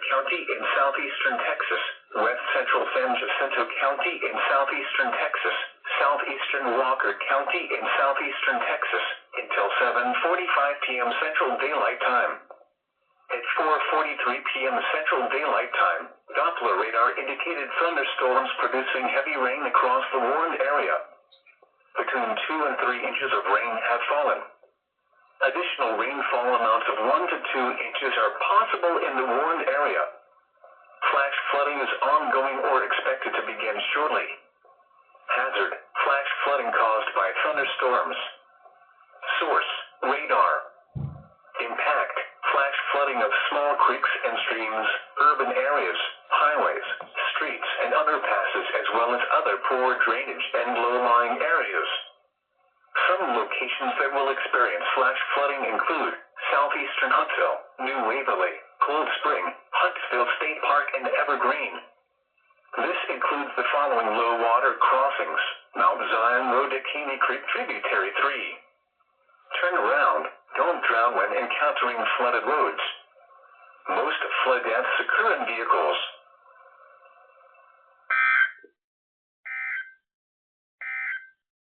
County in southeastern Texas, west central San Jacinto County in southeastern Texas, southeastern Walker County in southeastern Texas, until 7:45 p.m. Central Daylight Time. At 4:43 p.m. Central Daylight Time, Doppler radar indicated thunderstorms producing heavy rain across the warned area. Between 2 and 3 inches of rain have fallen. Additional rainfall amounts of 1 to 2 inches are possible in the warned area. Flash flooding is ongoing or expected to begin shortly. Hazard: flash flooding caused by thunderstorms. Source: radar. Impact: flash flooding of small creeks and streams, urban areas, highways, streets and underpasses, as well as other poor drainage and low-lying areas. Some locations that will experience flash flooding include southeastern Huntsville, New Waverly, Cold Spring, Huntsville State Park, and Evergreen. This includes the following low water crossings: Mount Zion Road to Caney Creek Tributary 3. Turn around. Don't drown when encountering flooded roads. Most flood deaths occur in vehicles.